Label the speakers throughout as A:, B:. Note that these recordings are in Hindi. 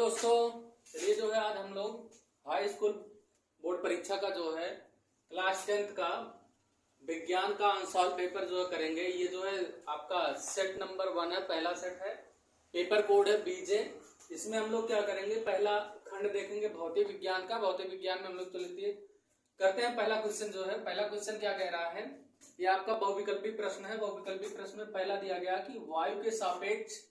A: दोस्तों, चलिए जो है आज हम लोग हाई स्कूल बोर्ड परीक्षा का जो है क्लास 10th का विज्ञान का आंसर पेपर जो है करेंगे। ये जो है आपका सेट नंबर 1 है, पहला सेट है। पेपर कोड है बीजे। इसमें हम लोग क्या करेंगे, पहला खंड देखेंगे भौतिक विज्ञान का। भौतिक विज्ञान में हम लोग चलिए करते हैं। पहला क्वेश्चन जो है, पहला क्वेश्चन क्या कह रहा है, ये आपका बहुविकल्पी प्रश्न है। बहुविकल्पी प्रश्न में पहला दिया गया कि वायु के सापेक्ष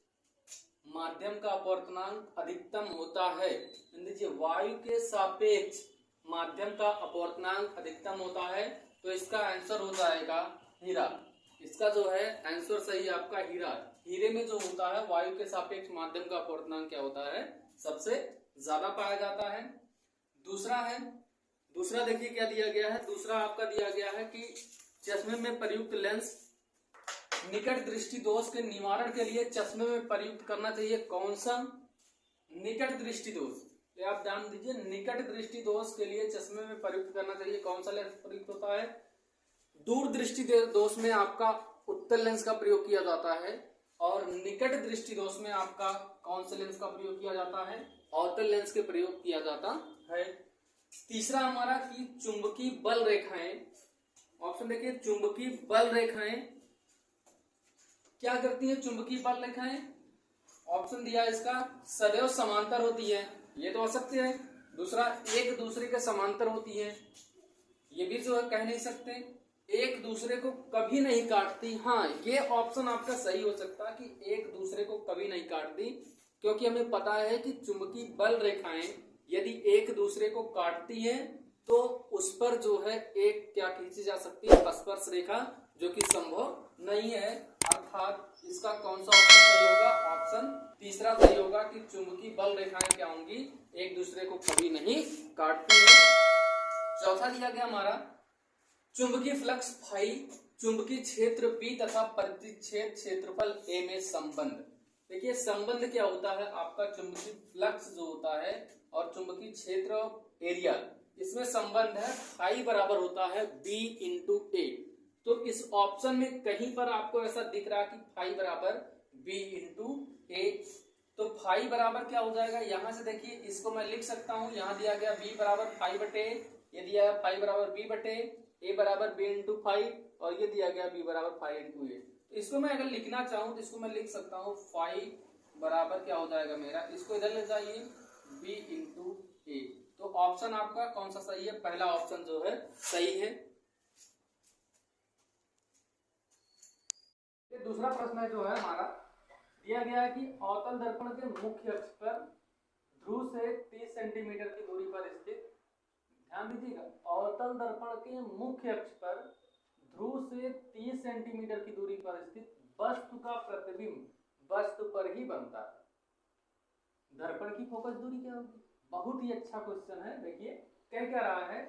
A: माध्यम का अपवर्तनांक अधिकतम होता है। देखिए, वायु के सापेक्ष माध्यम का अपवर्तनांक अधिकतम होता है, तो इसका आंसर हो जाएगा हीरा। इसका जो है आंसर सही है आपका हीरा। हीरे में जो होता है वायु के सापेक्ष माध्यम का अपवर्तनांक क्या होता है, सबसे ज्यादा पाया जाता है। दूसरा देखिए क्या दिया गया है। दूसरा आपका दिया गया है कि चश्मे में प्रयुक्त लेंस निकट दृष्टि दोष के निवारण के लिए चश्मे में प्रयुक्त करना चाहिए कौन सा निकट दृष्टि दोष। तो आप ध्यान दीजिए, निकट दृष्टि दोष के लिए चश्मे में प्रयुक्त करना चाहिए कौन सा लेंस प्रयुक्त होता है। दूर दृष्टि दोष में आपका उत्तल लेंस का प्रयोग किया जाता है, और निकट दृष्टि दोष में आपका कौन से लेंस का प्रयोग किया जाता है, अवतल लेंस के प्रयोग किया जाता है। तीसरा हमारा कि चुंबकीय बल रेखाएं, ऑप्शन देखिए, चुंबकीय बल रेखाएं क्या करती है। चुंबकीय बल रेखाएं ऑप्शन दिया इसका सदैव समांतर होती है, ये तो असत्य है। दूसरा, एक दूसरे के समांतर होती है, ये भी जो है कह नहीं सकते। एक दूसरे को कभी नहीं काटती, हाँ ये ऑप्शन आपका सही हो सकता कि एक दूसरे को कभी नहीं काटती, क्योंकि हमें पता है कि चुंबकीय बल रेखाएं यदि एक दूसरे को काटती है तो उस पर जो है एक क्या खींची जा सकती है, स्पर्श रेखा, जो कि संभव नहीं है। अर्थात इसका कौन सा ऑप्शन सही होगा, ऑप्शन तीसरा सही होगा कि चुंबकीय बल रेखाएं क्या होंगी, एक दूसरे को कभी नहीं काटती है। चौथा दिया गया हमारा चुंबकीय फ्लक्स फाई, चुंबकीय क्षेत्र बी तथा प्रतिच्छेद क्षेत्रफल ए में संबंध। देखिए संबंध क्या होता है आपका, चुंबकीय फ्लक्स जो होता है और चुंबकीय क्षेत्र एरिया, इसमें संबंध है फाई बराबर होता है बी इंटू ए। तो इस ऑप्शन में कहीं पर आपको ऐसा दिख रहा है कि फाई बराबर बी इंटू ए, तो फाई बराबर क्या हो जाएगा, यहां से देखिए इसको मैं लिख सकता हूं। यहां दिया गया बी बराबर फाई बटे, ये दिया है फाई बराबर बी बटे ए बराबर बी इंटू फाई, और ये दिया गया बी बराबर फाई इंटू ए। तो इसको मैं अगर लिखना चाहूं तो इसको मैं लिख सकता हूं फाई बराबर क्या हो जाएगा मेरा, इसको इधर ले जाइए बी इंटू ए। तो ऑप्शन आपका कौन सा सही है, पहला ऑप्शन जो है सही है। दूसरा प्रश्न जो है हमारा, दिया गया है कि अवतल दर्पण के मुख्य अक्ष पर ध्रुव से 30 सेंटीमीटर की दूरी पर स्थित, ध्यान दीजिएगा, अवतल दर्पण के मुख्य अक्ष पर ध्रुव से 30 सेंटीमीटर की दूरी पर स्थित वस्तु का प्रतिबिंब वस्तु पर ही बनता है। दर्पण की फोकस दूरी क्या होगी, बहुत ही अच्छा क्वेश्चन है। देखिए क्या रहा है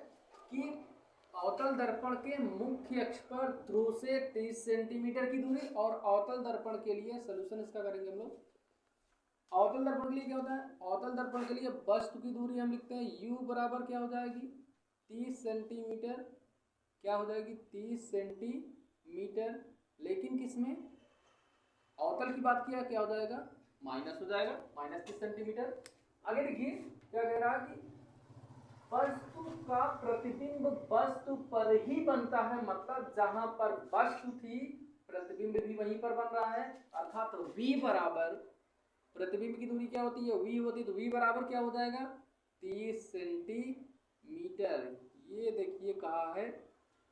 A: कि अवतल दर्पण के मुख्य अक्ष पर ध्रुव से 30 सेंटीमीटर की दूरी, और अवतल दर्पण के लिए सोल्यूशन इसका करेंगे हम लोग। अवतल दर्पण के लिए क्या होता है, अवतल दर्पण के लिए वस्तु की दूरी हम लिखते हैं u बराबर क्या हो जाएगी 30 सेंटीमीटर, क्या हो जाएगी 30 सेंटीमीटर, लेकिन किसमें अवतल की बात किया क्या हो जाएगा, माइनस हो जाएगा, -30 सेंटीमीटर। आगे देखिए क्या कह रहा है कि वस्तु का प्रतिबिंब वस्तु पर ही बनता है, मतलब जहां पर वस्तु थी प्रतिबिंब भी वहीं पर बन रहा है। अर्थात v बराबर, प्रतिबिंब की दूरी क्या होती है, v होती है, तो v बराबर क्या हो जाएगा 30 सेंटीमीटर। ये देखिए कहा है,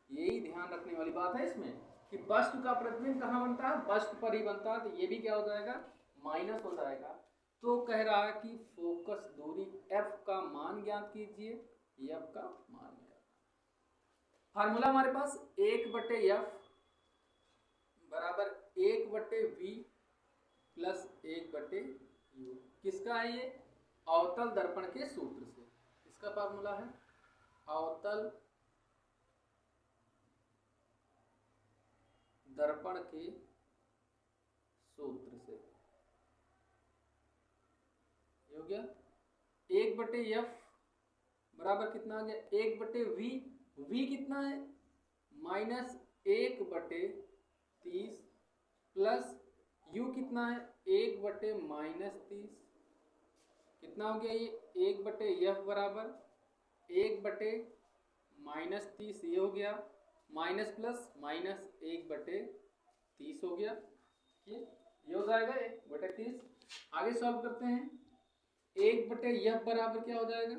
A: यही ध्यान रखने वाली बात है इसमें कि वस्तु का प्रतिबिंब कहाँ बनता है, वस्तु पर ही बनता है, तो ये भी क्या हो जाएगा माइनस हो जाएगा। तो कह रहा है कि फोकस दूरी f का मान ज्ञात कीजिए, f का मान ज्ञात। फार्मूला हमारे पास 1/f बराबर 1/v प्लस 1/u, किसका है ये, अवतल दर्पण के सूत्र से। इसका फार्मूला है अवतल दर्पण के सूत्र से, हो गया 1/f बराबर कितना आ गया 1/v, v कितना है -1/30 प्लस u कितना है 1/-30, कितना हो गया ये 1/f बराबर 1/-30 ये हो गया, माइनस प्लस माइनस 1/30 हो गया, ये हो जाएगा 1/30। आगे सॉल्व करते हैं। 1/f बराबर क्या हो जाएगा,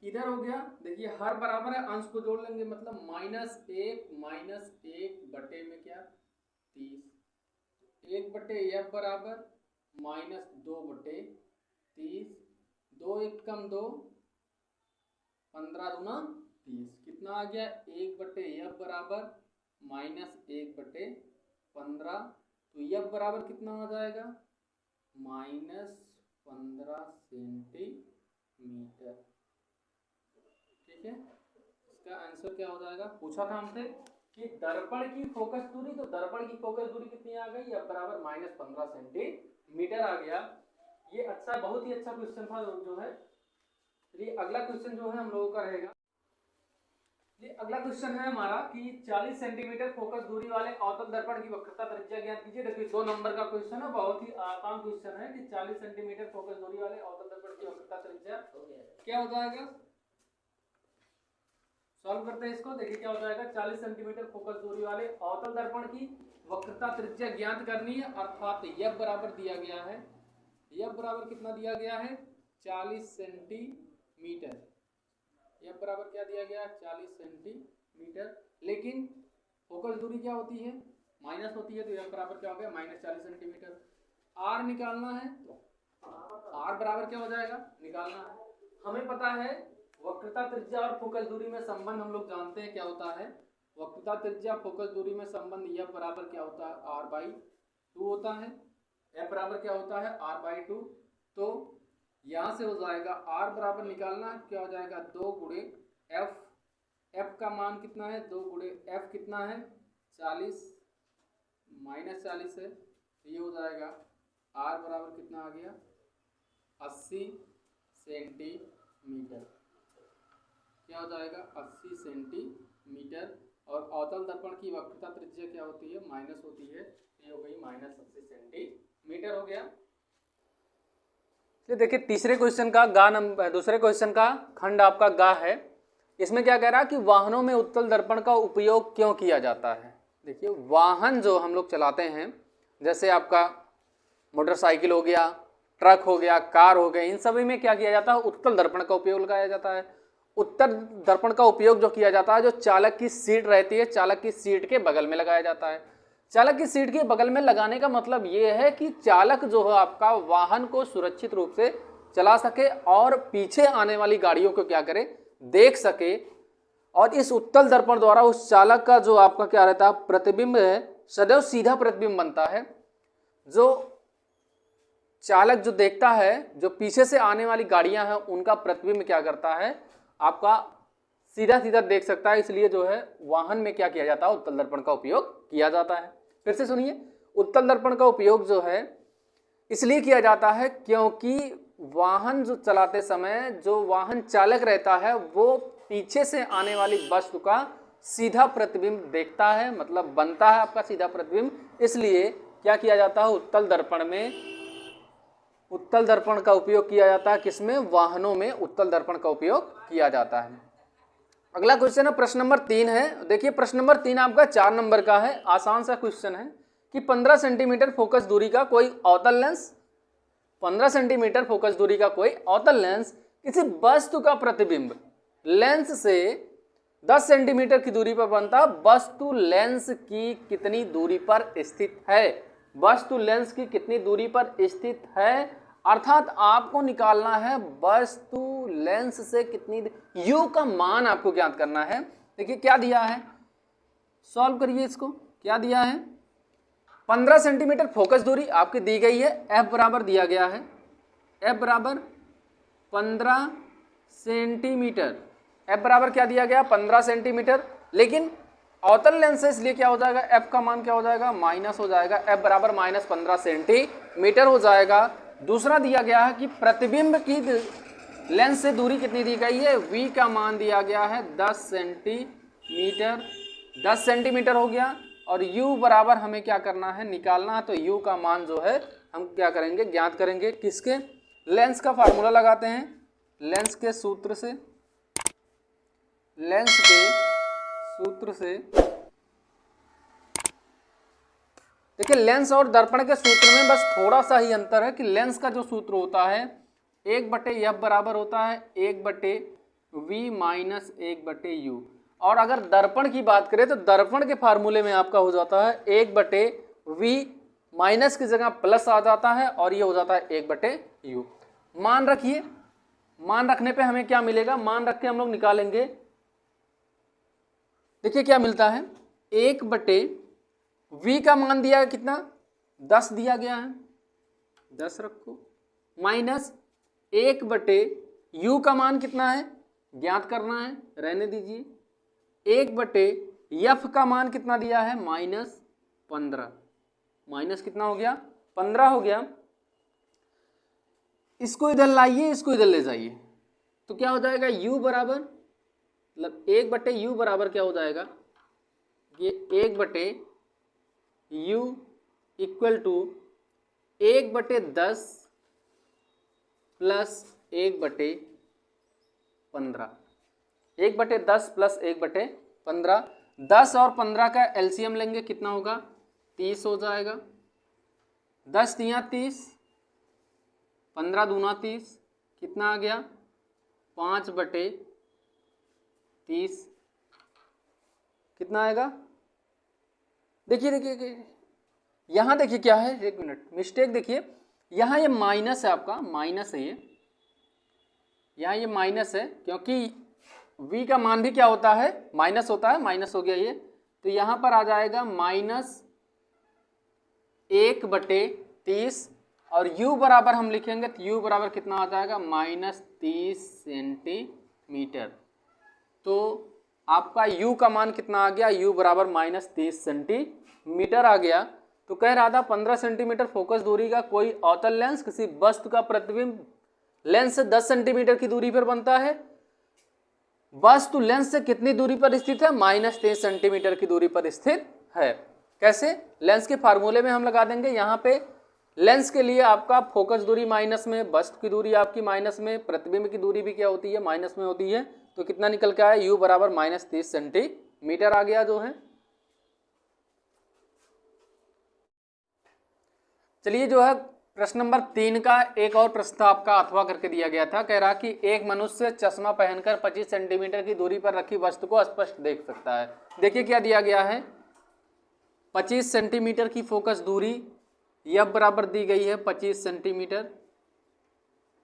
A: इधर हो गया, देखिए हर बराबर है, अंश को जोड़ लेंगे, मतलब -1 बटे में क्या 30, 1/f बराबर -2/30, 2 1 कम 2, 15 दूना 30, कितना आ गया 1/f बराबर -1/15, तो f बराबर कितना हो जाएगा -15 सेंटीमीटर। ठीक है, इसका आंसर क्या हो जाएगा, पूछा था हमसे कि दर्पण की फोकस दूरी, तो दर्पण की फोकस दूरी कितनी आ गई, f बराबर -15 सेंटीमीटर आ गया। ये अच्छा, बहुत ही अच्छा क्वेश्चन था जो है। चलिए अगला क्वेश्चन जो है हम लोगों का रहेगा, ये अगला क्वेश्चन है हमारा कि 40 सेंटीमीटर फोकस दूरी वाले अवतल दर्पण की वक्रता त्रिज्या ज्ञात कीजिए। देखिए 2 नंबर का क्वेश्चन है, बहुत ही आसान क्वेश्चन है कि 40 सेंटीमीटर फोकस दूरी वाले अवतल दर्पण की वक्रता त्रिज्या क्या हो जाएगा। सॉल्व करते हैं इसको, देखिए क्या हो जाएगा। 40 सेंटीमीटर फोकस दूरी वाले अवतल दर्पण की वक्रता त्रिज्या ज्ञात करनी है, अर्थात f बराबर दिया गया है, f बराबर कितना दिया गया है 40 सेंटीमीटर, f बराबर क्या दिया गया 40 सेंटीमीटर, लेकिन फोकस दूरी क्या होती है माइनस होती है, तो f बराबर क्या हो गया -40 सेंटीमीटर। r निकालना है, r बराबर क्या हो जाएगा निकालना है, हमें पता है वक्रता त्रिज्या और फोकस दूरी में संबंध हम लोग जानते हैं क्या होता है, वक्रता त्रिज्या फोकस दूरी में संबंध f बराबर क्या होता है r/2 होता है, f बराबर क्या होता है r/2, तो यहाँ से हो जाएगा r बराबर निकालना क्या हो जाएगा 2 गुणे f, f का मान कितना है 2 गुणे f कितना है 40 -40 है, ये हो जाएगा r बराबर कितना आ गया 80 सेंटीमीटर, क्या हो जाएगा 80 सेंटीमीटर। और अवतल दर्पण की वक्रता त्रिज्या क्या होती है माइनस होती है, ये हो गई -80 सेंटीमीटर हो गया। देखिए तीसरे क्वेश्चन का दूसरे क्वेश्चन का खंड आपका गा है, इसमें क्या कह रहा है कि वाहनों में उत्तल दर्पण का उपयोग क्यों किया जाता है। देखिए वाहन जो हम लोग चलाते हैं, जैसे आपका मोटरसाइकिल हो गया, ट्रक हो गया, कार हो गया, इन सभी में क्या किया जाता है उत्तल दर्पण का उपयोग लगाया जाता है। उत्तल दर्पण का उपयोग जो किया जाता है, जो चालक की सीट रहती है, चालक की सीट के बगल में लगाया जाता है। चालक की सीट के बगल में लगाने का मतलब ये है कि चालक जो है आपका वाहन को सुरक्षित रूप से चला सके और पीछे आने वाली गाड़ियों को क्या करे देख सके, और इस उत्तल दर्पण द्वारा उस चालक का जो आपका क्या रहता है प्रतिबिंब है सदैव सीधा प्रतिबिंब बनता है। जो चालक जो देखता है, जो पीछे से आने वाली गाड़ियां हैं उनका प्रतिबिंब क्या करता है आपका सीधा सीधा देख सकता है, इसलिए जो है वाहन में क्या किया जाता है उत्तल दर्पण का उपयोग किया जाता है। फिर से सुनिए, उत्तल दर्पण का उपयोग जो है इसलिए किया जाता है क्योंकि वाहन जो चलाते समय जो वाहन चालक रहता है वो पीछे से आने वाली वस्तु का सीधा प्रतिबिंब देखता है, मतलब बनता है आपका सीधा प्रतिबिंब, इसलिए क्या किया जाता है उत्तल दर्पण में उत्तल दर्पण का उपयोग किया जाता है। किसमें वाहनों में उत्तल दर्पण का उपयोग किया जाता है। अगला क्वेश्चन है प्रश्न नंबर 3 है। देखिए प्रश्न नंबर 3 आपका 4 नंबर का है, आसान सा क्वेश्चन है कि 15 सेंटीमीटर फोकस दूरी का कोई अवतल लेंस 15 सेंटीमीटर फोकस दूरी का कोई अवतल लेंस किसी वस्तु का प्रतिबिंब लेंस से 10 सेंटीमीटर की दूरी पर बनता, वस्तु लेंस की कितनी दूरी पर स्थित है, वस्तु लेंस की कितनी दूरी पर स्थित है, अर्थात आपको निकालना है वस्तु लेंस से कितनी, u का मान आपको ज्ञात करना है। देखिए क्या दिया है, सॉल्व करिए इसको, क्या दिया है 15 सेंटीमीटर फोकस दूरी आपकी दी गई है, f बराबर दिया गया है, f बराबर 15 सेंटीमीटर, f बराबर क्या दिया गया 15 सेंटीमीटर, लेकिन अवतल लेंस से इसलिए क्या हो जाएगा f का मान क्या हो जाएगा माइनस हो जाएगा, f बराबर -15 सेंटीमीटर हो जाएगा। दूसरा दिया गया है कि प्रतिबिंब की लेंस से दूरी कितनी दी गई है, v का मान दिया गया है 10 सेंटीमीटर, 10 सेंटीमीटर हो गया, और u बराबर हमें क्या करना है निकालना है, तो u का मान जो है हम क्या करेंगे ज्ञात करेंगे, किसके लेंस का फार्मूला लगाते हैं। लेंस के सूत्र से देखिए, लेंस और दर्पण के सूत्र में बस थोड़ा सा ही अंतर है कि लेंस का जो सूत्र होता है 1/f बराबर होता है 1/v माइनस 1/u, और अगर दर्पण की बात करें तो दर्पण के फार्मूले में आपका हो जाता है 1/v, माइनस की जगह प्लस आ जाता है और ये हो जाता है 1/u। मान रखिए, मान रखने पे हमें क्या मिलेगा, मान रख के हम लोग निकालेंगे। देखिए क्या मिलता है, 1/v का मान दिया है कितना, 10 दिया गया है, 10 रखो, माइनस 1/u का मान कितना है ज्ञात करना है, रहने दीजिए। 1/f का मान कितना दिया है, -15, माइनस कितना हो गया, 15 हो गया। इसको इधर लाइए, इसको इधर ले जाइए, तो क्या हो जाएगा, u बराबर, मतलब 1/u बराबर क्या हो जाएगा, ये 1/u equal to 1/10 plus 1/15, 1/10 plus 1/15, 10 और 15 का एलसीएम लेंगे, कितना होगा, 30 हो जाएगा। 10 तियां 30, 15 दूना 30, कितना आ गया, 5/30, कितना आएगा, देखिए देखिए यहाँ देखिए क्या है, एक मिनट मिस्टेक देखिए, यहाँ ये माइनस है, आपका माइनस है, ये यहाँ ये माइनस है, क्योंकि v का मान भी क्या होता है, माइनस होता है, माइनस हो गया ये, तो यहाँ पर आ जाएगा -1/30, और u बराबर हम लिखेंगे तो u बराबर कितना आ जाएगा, -30 सेंटीमीटर। तो आपका u का मान कितना आ गया, u बराबर -30 सेंटीमीटर आ गया। तो कह रहा था 15 सेंटीमीटर फोकस दूरी का कोई अवतल लेंस किसी वस्तु का प्रतिबिंब लेंस से 10 सेंटीमीटर की दूरी पर बनता है। वस्तु लेंस से कितनी दूरी पर स्थित है, -30 सेंटीमीटर की दूरी पर स्थित है। कैसे, लेंस के फार्मूले में हम लगा देंगे, यहाँ पे लेंस के लिए आपका फोकस दूरी माइनस में, वस्तु की दूरी आपकी माइनस में, प्रतिबिंब की दूरी भी क्या होती है, माइनस में होती है। तो कितना निकल के आया, u बराबर -30 सेंटीमीटर आ गया जो है। चलिए जो है प्रश्न नंबर 3 का एक और प्रश्न आपका अथवा करके दिया गया था। कह रहा कि एक मनुष्य चश्मा पहनकर 25 सेंटीमीटर की दूरी पर रखी वस्तु को स्पष्ट देख सकता है। देखिए क्या दिया गया है, 25 सेंटीमीटर की फोकस दूरी, यह बराबर दी गई है 25 सेंटीमीटर,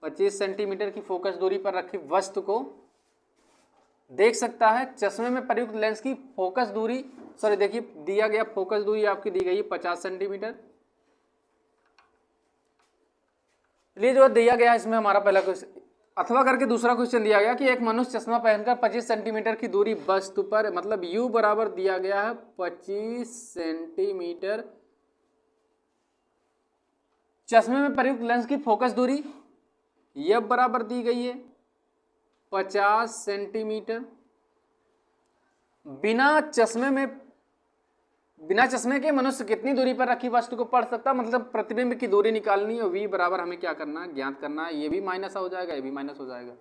A: 25 सेंटीमीटर की फोकस दूरी पर रखी वस्तु को देख सकता है। चश्मे में प्रयुक्त लेंस की फोकस दूरी, सॉरी देखिए दिया गया फोकस दूरी आपकी दी गई है 50 सेंटीमीटर। चलिए जो दिया गया इसमें हमारा पहला क्वेश्चन, अथवा करके दूसरा क्वेश्चन दिया गया कि एक मनुष्य चश्मा पहनकर 25 सेंटीमीटर की दूरी वस्तु पर, मतलब u बराबर दिया गया है 25 सेंटीमीटर, चश्मे में प्रयुक्त लेंस की फोकस दूरी यह बराबर दी गई है 50 सेंटीमीटर। बिना चश्मे के मनुष्य कितनी दूरी पर रखी वस्तु को पढ़ सकता है, मतलब प्रतिबिंब की दूरी निकालनी है, v बराबर हमें क्या करना है, ज्ञात करना है। ये भी माइनस हो जाएगा, ये भी माइनस हो जाएगा।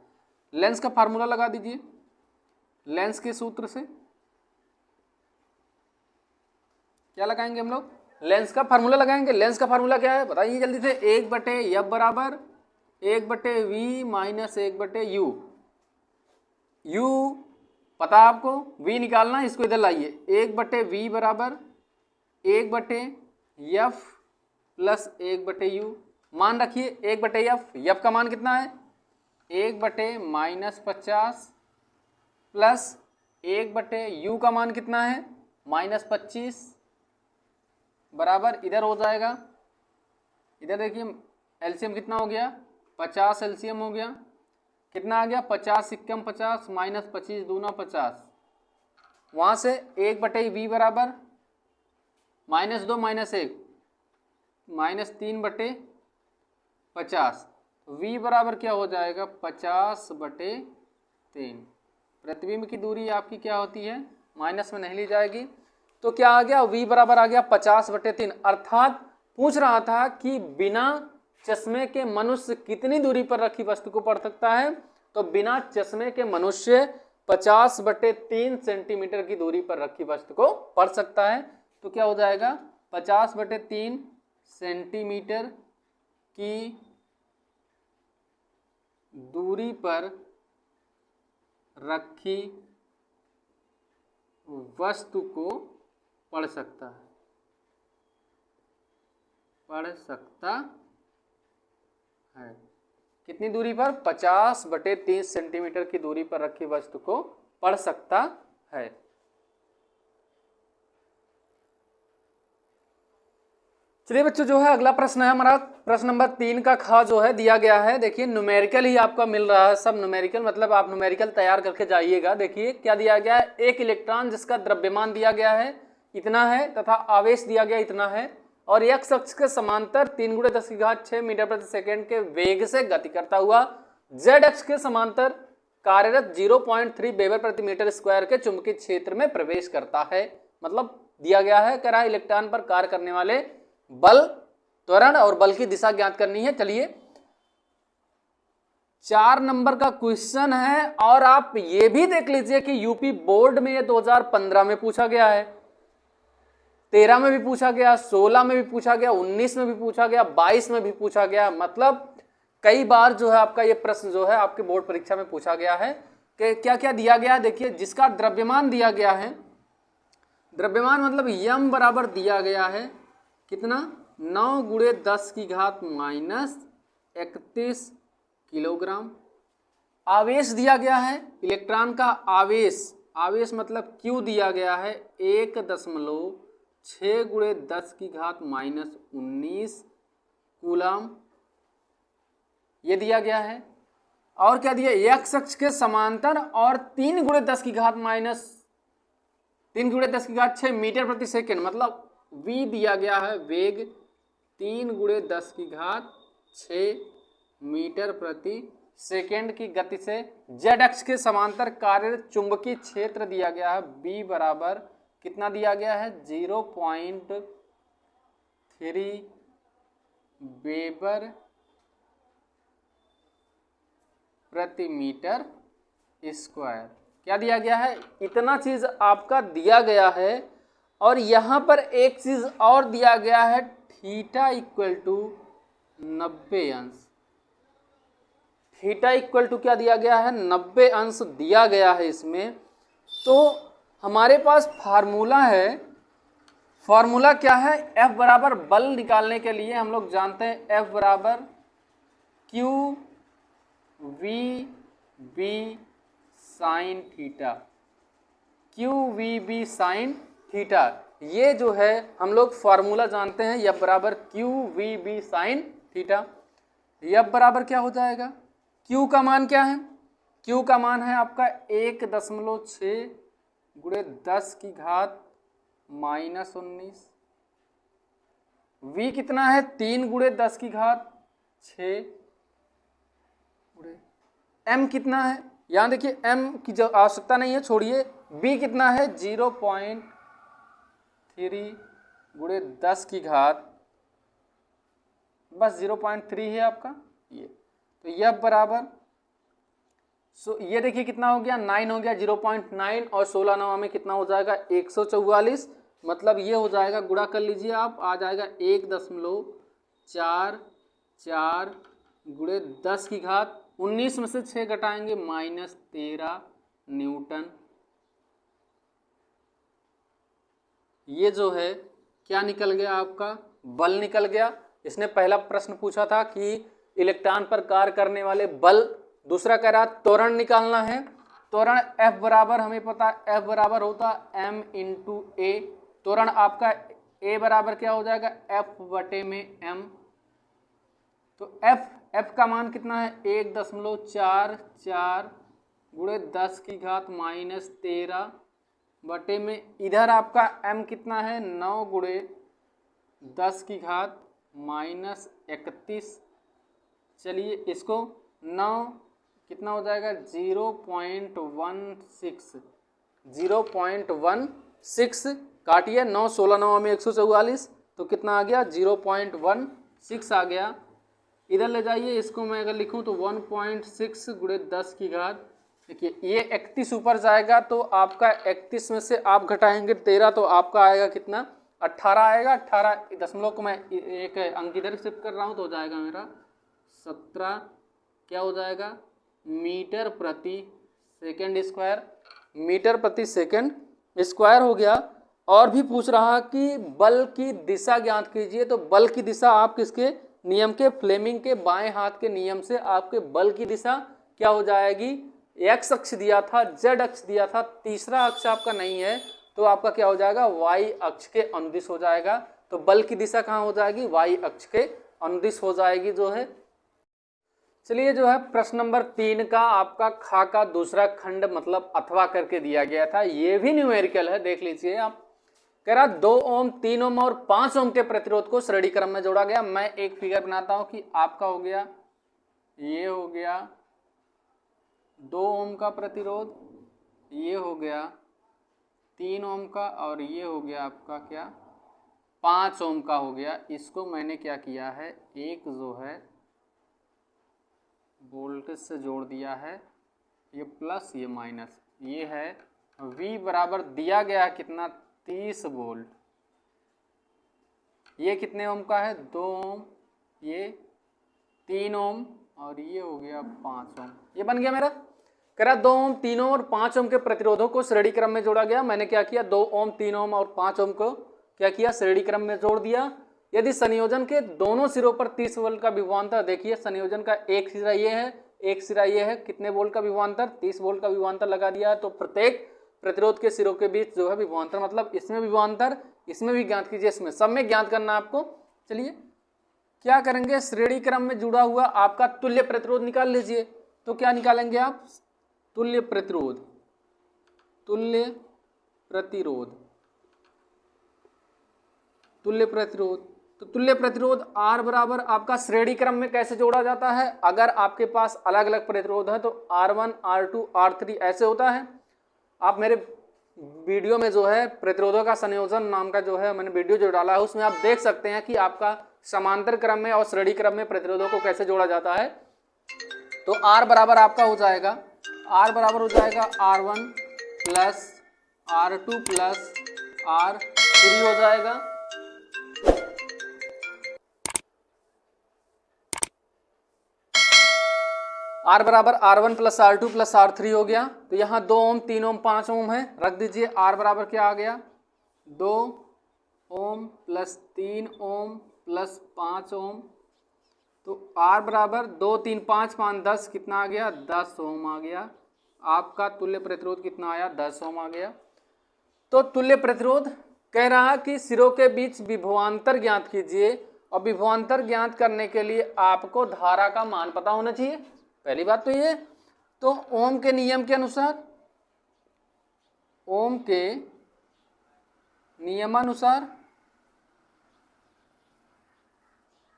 A: लेंस का फार्मूला लगा दीजिए, लेंस के सूत्र से क्या लगाएंगे हम लोग, लेंस का फार्मूला लगाएंगे। लेंस का फार्मूला क्या है बताइए जल्दी से, 1/f बराबर 1/v माइनस 1/u, u पता आपको, v निकालना है, इसको इधर लाइए, 1/v बराबर 1/f प्लस 1/u, मान रखिए 1/f, f का मान कितना है 1/-50 प्लस 1/u का मान कितना है -25 बराबर, इधर हो जाएगा, इधर देखिए एलसीएम कितना हो गया 50 एलसीएम हो गया, कितना आ गया 50 × 50 -25 दूना 50, वहाँ से 1/v बराबर -2 -1 -3/50, v बराबर क्या हो जाएगा 50/3। प्रतिबिंब की दूरी आपकी क्या होती है, माइनस में नहीं ली जाएगी, तो क्या आ गया v बराबर आ गया 50/3। अर्थात पूछ रहा था कि बिना चश्मे के मनुष्य कितनी दूरी पर रखी वस्तु को पढ़ सकता है? तो बिना चश्मे के मनुष्य 50/3 सेंटीमीटर की दूरी पर रखी वस्तु को पढ़ सकता है। तो क्या हो जाएगा? 50/3 सेंटीमीटर की दूरी पर रखी वस्तु को पढ़ सकता है, पढ़ सकता है। कितनी दूरी पर? 50/3 सेंटीमीटर की दूरी पर रखी वस्तु को पढ़ सकता है। चलिए बच्चों, जो है अगला प्रश्न है हमारा, प्रश्न नंबर 3 का ख जो है दिया गया है। देखिए न्यूमेरिकल ही आपका मिल रहा है, सब न्यूमेरिकल, मतलब आप न्यूमेरिकल तैयार करके जाइएगा। देखिए क्या दिया गया है, एक इलेक्ट्रॉन जिसका द्रव्यमान दिया गया है इतना है तथा आवेश दिया गया इतना है और x अक्ष के समांतर 3 × 10⁶ मीटर प्रति सेकेंड के वेग से गति करता हुआ z अक्ष के समांतर कार्यरत 0.3 वेबर प्रति मीटर स्क्वायर के चुंबकीय क्षेत्र में प्रवेश करता है। मतलब दिया गया है, कह रहा है इलेक्ट्रॉन पर कार्य करने वाले बल, त्वरण और बल की दिशा ज्ञात करनी है। चलिए 4 नंबर का क्वेश्चन है और आप ये भी देख लीजिए कि यूपी बोर्ड में ये 2015 में पूछा गया है, 13 में भी पूछा गया, 16 में भी पूछा गया, 19 में भी पूछा गया, 22 में भी पूछा गया। मतलब कई बार जो है आपका ये प्रश्न जो है आपके बोर्ड परीक्षा में पूछा गया है कि क्या क्या दिया गया है। देखिए जिसका द्रव्यमान दिया गया है, द्रव्यमान मतलब यम बराबर दिया गया है कितना? 9 × 10⁻31 किलोग्राम। आवेश दिया गया है, इलेक्ट्रॉन का आवेश, आवेश मतलब Q दिया गया है 1.6 × 10⁻19 कूलम, ये दिया गया है। और क्या दिया? x अक्ष के समांतर और 3 × 10⁻6 मीटर प्रति सेकेंड, मतलब v दिया गया है वेग 3 × 10⁻6 मीटर प्रति सेकेंड की गति से z अक्ष के समांतर कार्यरत चुंबकीय क्षेत्र दिया गया है b बराबर कितना दिया गया है? 0.3 वेबर प्रति मीटर स्क्वायर। क्या दिया गया है? इतना चीज आपका दिया गया है। और यहां पर एक चीज और दिया गया है, थीटा इक्वल टू 90 अंश। थीटा इक्वल टू क्या दिया गया है? 90 अंश दिया गया है इसमें। तो हमारे पास फार्मूला है, फार्मूला क्या है? F बराबर बल निकालने के लिए हम लोग जानते हैं F बराबर q v B sine theta, q v B sine theta. ये जो है हम लोग फार्मूला जानते हैं, F बराबर q v B sine theta. F बराबर क्या हो जाएगा? Q का मान क्या है? Q का मान है आपका 1.6 × 10⁻19। V कितना है? 3 × 10⁻6। M कितना है? यहाँ देखिए M की जो आवश्यकता नहीं है, छोड़िए। B कितना है? 0.3 × 10⁻, बस 0.3 है आपका ये। तो यह बराबर ये देखिए कितना हो गया? 9 हो गया, 0.9 और 16 9 में कितना हो जाएगा? 144। मतलब ये हो जाएगा, गुणा कर लीजिए आप, आ जाएगा 1.44 × 10⁻19 में से 6 घटाएंगे -13 न्यूटन। ये जो है क्या निकल गया आपका? बल निकल गया। इसने पहला प्रश्न पूछा था कि इलेक्ट्रॉन पर कार्य करने वाले बल, दूसरा कह रहा त्वरण निकालना है। त्वरण F बराबर हमें पता है, F बराबर होता m × a। त्वरण आपका a बराबर क्या हो जाएगा? F/m। तो F का मान कितना है? 1.44 × 10⁻13 बटे में, इधर आपका m कितना है? 9 × 10⁻31। चलिए इसको 9 कितना हो जाएगा? 0.16 काटिए, 9 16 9 में 144, तो कितना आ गया? 0.16 आ गया। इधर ले जाइए, इसको मैं अगर लिखूं तो 1.6 गुणे 10 की घात, देखिए ये 31 ऊपर जाएगा तो आपका 31 में से आप घटाएंगे 13 तो आपका आएगा कितना, 18 आएगा। 18 दशमलव को मैं एक अंक इधर शिफ्ट कर रहा हूँ तो हो जाएगा मेरा 17 क्या हो जाएगा मीटर प्रति सेकेंड स्क्वायर, मीटर प्रति सेकेंड स्क्वायर हो गया। और भी पूछ रहा कि बल की दिशा ज्ञात कीजिए, तो बल की दिशा आप किसके नियम के, फ्लेमिंग के बाएं हाथ के नियम से आपके बल की दिशा क्या हो जाएगी, एक्स अक्ष दिया था, जेड अक्ष दिया था, तीसरा अक्ष आपका नहीं है तो आपका क्या हो जाएगा वाई अक्ष के अनुदिश हो जाएगा। तो बल की दिशा कहाँ हो जाएगी, वाई अक्ष के अनुदिश हो जाएगी जो है। चलिए जो है प्रश्न नंबर 3 का आपका खा का दूसरा खंड मतलब अथवा करके दिया गया था, ये भी न्यूमेरिकल है, देख लीजिए आप। कह रहा 2 ओम 3 ओम और 5 ओम के प्रतिरोध को श्रेणी क्रम में जोड़ा गया। मैं एक फिगर बनाता हूं कि आपका हो गया, ये हो गया 2 ओम का प्रतिरोध, ये हो गया 3 ओम का और ये हो गया आपका क्या 5 ओम का हो गया। इसको मैंने क्या किया है, एक जो है वोल्टेज से जोड़ दिया है, ये प्लस ये माइनस, ये है V बराबर दिया गया कितना 30 वोल्ट, ये कितने ओम का है 2 ओम, ये 3 ओम और ये हो गया 5 ओम, ये बन गया मेरा। कह रहा 2 ओम 3 ओम और 5 ओम के प्रतिरोधों को श्रेणी क्रम में जोड़ा गया। मैंने क्या किया 2 ओम 3 ओम और 5 ओम को क्या किया श्रेणी क्रम में जोड़ दिया। यदि संयोजन के दोनों सिरों पर 30 वोल्ट का विभवांतर, देखिए संयोजन का एक सिरा ये है, एक सिरा ये है, कितने वोल्ट का विभवांतर 30 वोल्ट का विभवांतर लगा दिया है। तो प्रत्येक प्रतिरोध के सिरों के बीच जो है विभवांतर, मतलब इसमें विभवांतर, इसमें भी ज्ञात कीजिए, इसमें सब में ज्ञात करना आपको। चलिए क्या करेंगे, श्रेणी क्रम में जुड़ा हुआ आपका तुल्य प्रतिरोध निकाल लीजिए। तो क्या निकालेंगे आप, तुल्य प्रतिरोध, तुल्य प्रतिरोध, तुल्य प्रतिरोध। तो तुल्य प्रतिरोध R बराबर आपका श्रेणी क्रम में कैसे जोड़ा जाता है, अगर आपके पास अलग अलग प्रतिरोध है तो R1 R2 R3 ऐसे होता है। आप मेरे वीडियो में जो है प्रतिरोधों का संयोजन नाम का जो है मैंने वीडियो जो डाला है उसमें आप देख सकते हैं कि आपका समांतर क्रम में और श्रेणी क्रम में प्रतिरोधों को कैसे जोड़ा जाता है। तो R बराबर आपका हो जाएगा, R बराबर हो जाएगा R1 plus R2 plus R3 हो जाएगा। R बराबर R1 plus R2 plus R3 हो गया। तो यहाँ 2 ओम 3 ओम 5 ओम है, रख दीजिए। R बराबर क्या आ गया 2 ओम प्लस 3 ओम प्लस 5 ओम। तो R बराबर 2 3 5 5 10 कितना आ गया 10 ओम आ गया। आपका तुल्य प्रतिरोध कितना आया 10 ओम आ गया। तो तुल्य प्रतिरोध कह रहा कि सिरों के बीच विभवांतर ज्ञात कीजिए, और विभवांतर ज्ञात करने के लिए आपको धारा का मान पता होना चाहिए, पहली बात तो ये। तो ओम के नियम के अनुसार, ओम के नियमानुसार,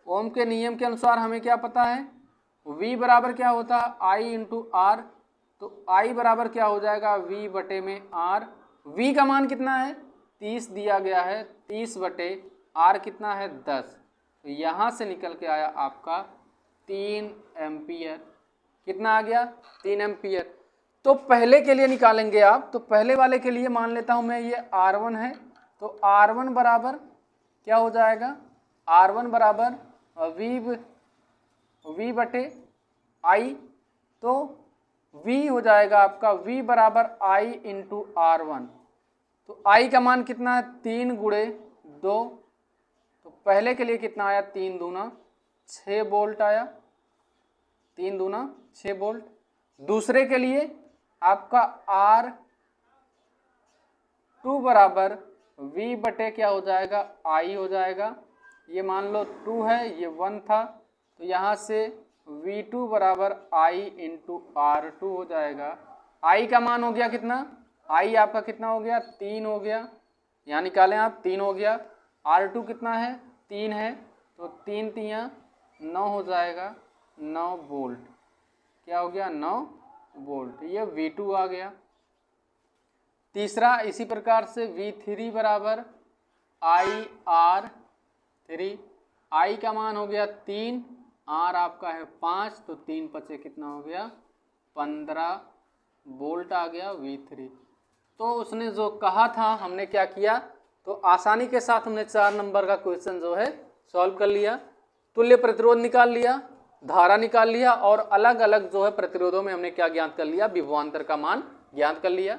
A: ओम के नियम के अनुसार हमें क्या पता है, V बराबर क्या होता है I इंटू R। तो I बराबर क्या हो जाएगा V बटे में R। V का मान कितना है 30 दिया गया है, 30 बटे R कितना है 10। तो यहाँ से निकल के आया आपका 3 एम्पियर। कितना आ गया 3 एम्पियर। तो पहले के लिए निकालेंगे आप, तो पहले वाले के लिए मान लेता हूँ मैं ये R1 है। तो R1 बराबर क्या हो जाएगा, R1 बराबर V बटे I। तो V हो जाएगा आपका V बराबर I इंटू R1। तो I का मान कितना है 3 गुणे 2। तो पहले के लिए कितना आया 3 दूना 6 वोल्ट आया, 3 दूना 6 वोल्ट। दूसरे के लिए आपका R2 बराबर V बटे क्या हो जाएगा I हो जाएगा। ये मान लो 2 है, ये 1 था, तो यहाँ से V2 बराबर I इंटू R2 हो जाएगा। I का मान हो गया कितना, I आपका कितना हो गया 3 हो गया, यहाँ निकालें आप 3 हो गया। R2 कितना है 3 है, तो 3 3 9 हो जाएगा, 9 वोल्ट। क्या हो गया 9 वोल्ट, ये V2 आ गया। तीसरा इसी प्रकार से V3 बराबर IR3। I का मान हो गया 3, आर आपका है 5, तो 3 पचे कितना हो गया 15 वोल्ट आ गया V3। तो उसने जो कहा था हमने क्या किया, तो आसानी के साथ हमने 4 नंबर का क्वेश्चन जो है सॉल्व कर लिया। तुल्य प्रतिरोध निकाल लिया, धारा निकाल लिया और अलग अलग जो है प्रतिरोधों में हमने क्या ज्ञात कर लिया, विभवांतर का मान ज्ञात कर लिया।